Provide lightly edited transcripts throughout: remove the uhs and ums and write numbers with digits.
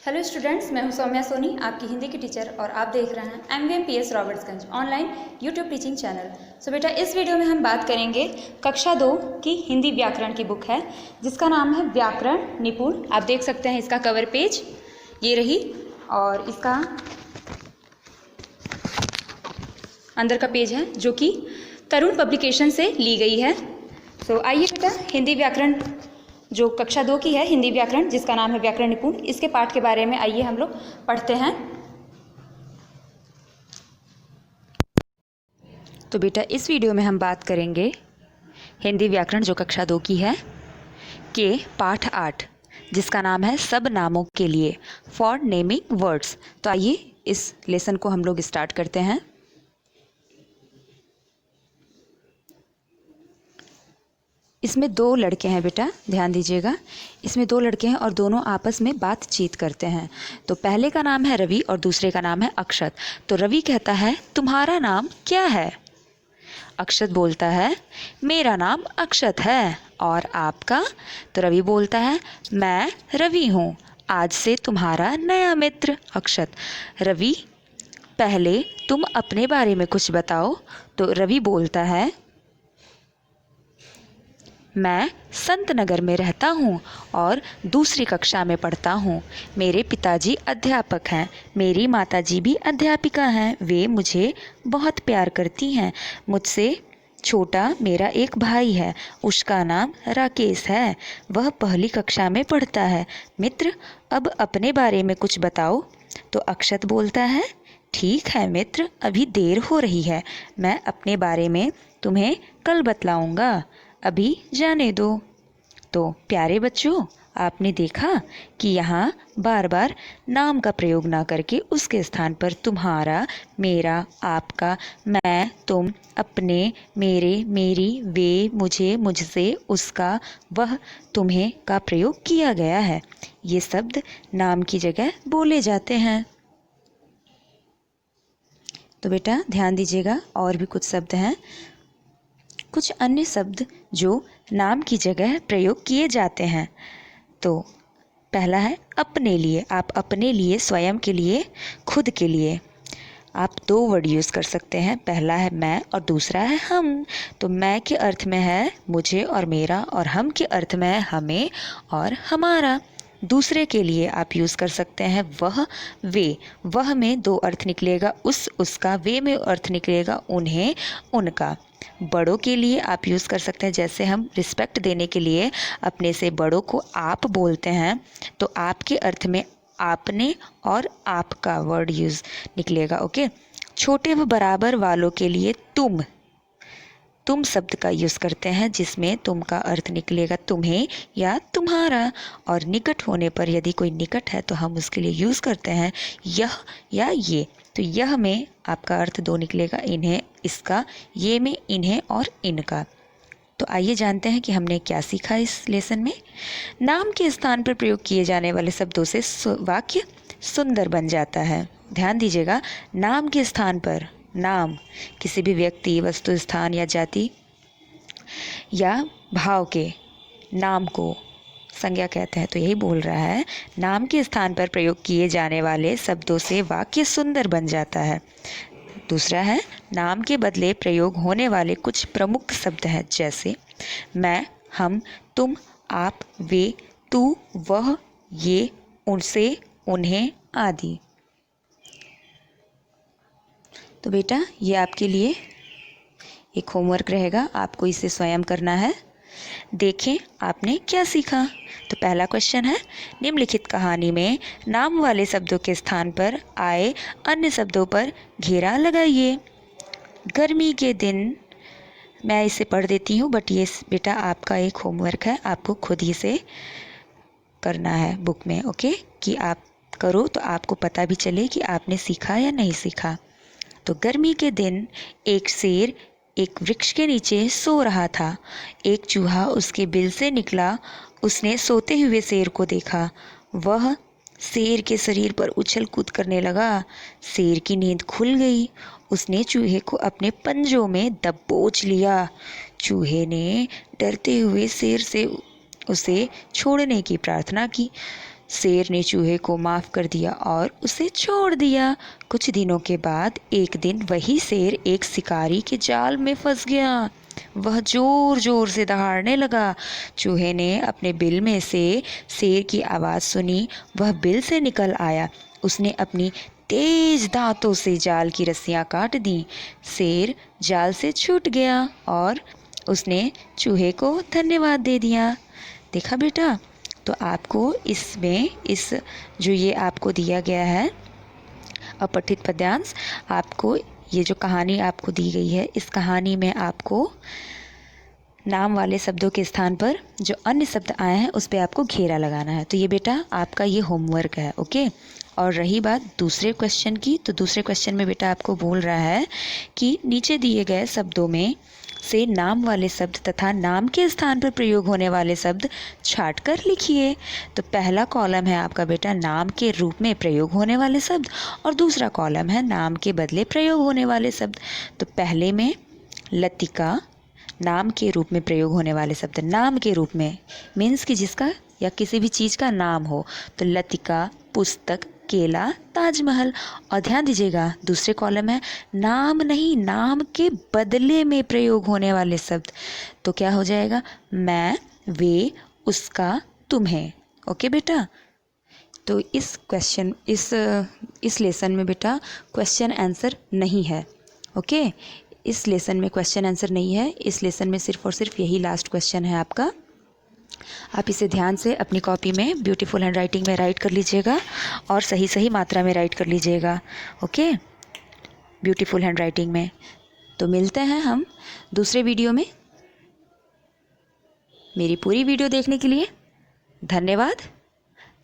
Hello students, मैं हूं सौम्या सोनी, आपकी हिंदी की टीचर, और आप देख रहे हैं MVMPS Robertsganj online YouTube teaching channel. So बेटा, इस वीडियो में हम बात करेंगे कक्षा 2 की हिंदी व्याकरण की बुक है जिसका नाम है व्याकरण निपुण। आप देख सकते हैं इसका कवर पेज ये रही, और इसका अंदर का पेज है जो कि तरुण पब्लिकेशन से ली गई है। सो आइए बेटा, हिंदी व्याकरण जो कक्षा 2 की है, हिंदी व्याकरण जिसका नाम है व्याकरण निपुण, इसके पाठ के बारे में आइए हम लोग पढ़ते हैं। तो बेटा, इस वीडियो में हम बात करेंगे हिंदी व्याकरण जो कक्षा 2 की है के पाठ 8 जिसका नाम है सब नामों के लिए, फॉर नेमिंग वर्ड्स। तो आइए इस लेसन को हम लोग स्टार्ट करते हैं। इसमें दो लड़के हैं बेटा, ध्यान दीजिएगा। इसमें दो लड़के हैं और दोनों आपस में बातचीत करते हैं। तो पहले का नाम है रवि और दूसरे का नाम है अक्षत। तो रवि कहता है तुम्हारा नाम क्या है? अक्षत बोलता है मेरा नाम अक्षत है। और आपका? तो रवि बोलता है मैं रवि हूँ, आज से तुम्हारा नया मित्र। अक्षत: रवि, पहले तुम अपने बारे में कुछ बताओ। तो रवि बोलता है मैं संत नगर में रहता हूँ और दूसरी कक्षा में पढ़ता हूँ। मेरे पिताजी अध्यापक हैं, मेरी माताजी भी अध्यापिका हैं। वे मुझे बहुत प्यार करती हैं। मुझसे छोटा मेरा एक भाई है, उसका नाम राकेश है, वह पहली कक्षा में पढ़ता है। मित्र, अब अपने बारे में कुछ बताओ। तो अक्षत बोलता है ठीक है मित्र, अभी देर हो रही है, मैं अपने बारे में तुम्हें कल बतलाऊंगा, अभी जाने दो। तो प्यारे बच्चों, आपने देखा कि यहाँ बार बार नाम का प्रयोग ना करके उसके स्थान पर तुम्हारा, मेरा, आपका, मैं, तुम, अपने, मेरे, मेरी, वे, मुझे, मुझसे, उसका, वह, तुम्हें का प्रयोग किया गया है। ये शब्द नाम की जगह बोले जाते हैं। तो बेटा ध्यान दीजिएगा, और भी कुछ शब्द हैं, कुछ अन्य शब्द जो नाम की जगह प्रयोग किए जाते हैं। तो पहला है अपने लिए। आप अपने लिए, स्वयं के लिए, खुद के लिए आप दो वर्ड यूज़ कर सकते हैं। पहला है मैं और दूसरा है हम। तो मैं के अर्थ में है मुझे और मेरा, और हम के अर्थ में है हमें और हमारा। दूसरे के लिए आप यूज़ कर सकते हैं वह, वे। वह में दो अर्थ निकलेगा उस, उसका। वे में अर्थ निकलेगा उन्हें, उनका। बड़ों के लिए आप यूज़ कर सकते हैं, जैसे हम रिस्पेक्ट देने के लिए अपने से बड़ों को आप बोलते हैं, तो आपके अर्थ में आपने और आपका वर्ड यूज़ निकलेगा। ओके। छोटे व बराबर वालों के लिए तुम शब्द का यूज़ करते हैं, जिसमें तुम का अर्थ निकलेगा तुम्हें या तुम्हारा। और निकट होने पर, यदि कोई निकट है तो हम उसके लिए यूज़ करते हैं यह या ये। तो यह में आपका अर्थ दो निकलेगा, इन्हें, इसका, ये में इन्हें और इनका। तो आइए जानते हैं कि हमने क्या सीखा इस लेसन में। नाम के स्थान पर प्रयोग किए जाने वाले शब्दों से वाक्य सुंदर बन जाता है। ध्यान दीजिएगा, नाम के स्थान पर, नाम किसी भी व्यक्ति, वस्तु, स्थान या जाति या भाव के नाम को संज्ञा कहते हैं। तो यही बोल रहा है, नाम के स्थान पर प्रयोग किए जाने वाले शब्दों से वाक्य सुंदर बन जाता है। दूसरा है, नाम के बदले प्रयोग होने वाले कुछ प्रमुख शब्द हैं, जैसे मैं, हम, तुम, आप, वे, तू, वह, ये, उनसे, उन्हें आदि। तो बेटा, ये आपके लिए एक होमवर्क रहेगा, आपको इसे स्वयं करना है। देखें आपने क्या सीखा। तो पहला क्वेश्चन है, निम्नलिखित कहानी में नाम वाले शब्दों के स्थान पर आए अन्य शब्दों पर घेरा लगाइए। गर्मी के दिन, मैं इसे पढ़ देती हूँ, बट ये बेटा आपका एक होमवर्क है, आपको खुद ही से करना है बुक में। ओके, कि आप करो तो आपको पता भी चले कि आपने सीखा या नहीं सीखा। तो गर्मी के दिन एक शेर एक वृक्ष के नीचे सो रहा था। एक चूहा उसके बिल से निकला, उसने सोते हुए शेर को देखा। वह शेर के शरीर पर उछल कूद करने लगा। शेर की नींद खुल गई, उसने चूहे को अपने पंजों में दबोच लिया। चूहे ने डरते हुए शेर से उसे छोड़ने की प्रार्थना की। शेर ने चूहे को माफ़ कर दिया और उसे छोड़ दिया। कुछ दिनों के बाद एक दिन वही शेर एक शिकारी के जाल में फंस गया। वह जोर जोर से दहाड़ने लगा। चूहे ने अपने बिल में से शेर की आवाज़ सुनी। वह बिल से निकल आया। उसने अपनी तेज दांतों से जाल की रस्सियां काट दी। शेर जाल से छूट गया और उसने चूहे को धन्यवाद दे दिया। देखा बेटा, तो आपको इसमें जो ये आपको दिया गया है अपठित पद्यांश, आपको ये जो कहानी आपको दी गई है, इस कहानी में आपको नाम वाले शब्दों के स्थान पर जो अन्य शब्द आए हैं उस पर आपको घेरा लगाना है। तो ये बेटा आपका ये होमवर्क है, ओके। और रही बात दूसरे क्वेश्चन की, तो दूसरे क्वेश्चन में बेटा आपको बोल रहा है कि नीचे दिए गए शब्दों में से नाम वाले शब्द तथा नाम के स्थान पर प्रयोग होने वाले शब्द छांट कर लिखिए। तो पहला कॉलम है आपका बेटा नाम के रूप में प्रयोग होने वाले शब्द और दूसरा कॉलम है नाम के बदले प्रयोग होने वाले शब्द। तो पहले में लतिका नाम के रूप में प्रयोग होने वाले शब्द, नाम के रूप में मीन्स कि जिसका या किसी भी चीज़ का नाम हो, तो लतिका, पुस्तक, केला, ताजमहल। और ध्यान दीजिएगा दूसरे कॉलम है नाम नहीं, नाम के बदले में प्रयोग होने वाले शब्द। तो क्या हो जाएगा? मैं, वे, उसका, तुम्हें। ओके बेटा, तो इस लेसन में बेटा क्वेश्चन आंसर नहीं है, ओके। इस लेसन में क्वेश्चन आंसर नहीं है। इस लेसन में सिर्फ और सिर्फ यही लास्ट क्वेश्चन है आपका। आप इसे ध्यान से अपनी कॉपी में ब्यूटीफुल हैंड राइटिंग में राइट कर लीजिएगा और सही सही मात्रा में राइट कर लीजिएगा, ओके, ब्यूटीफुल हैंड राइटिंग में। तो मिलते हैं हम दूसरे वीडियो में। मेरी पूरी वीडियो देखने के लिए धन्यवाद।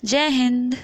जय हिंद।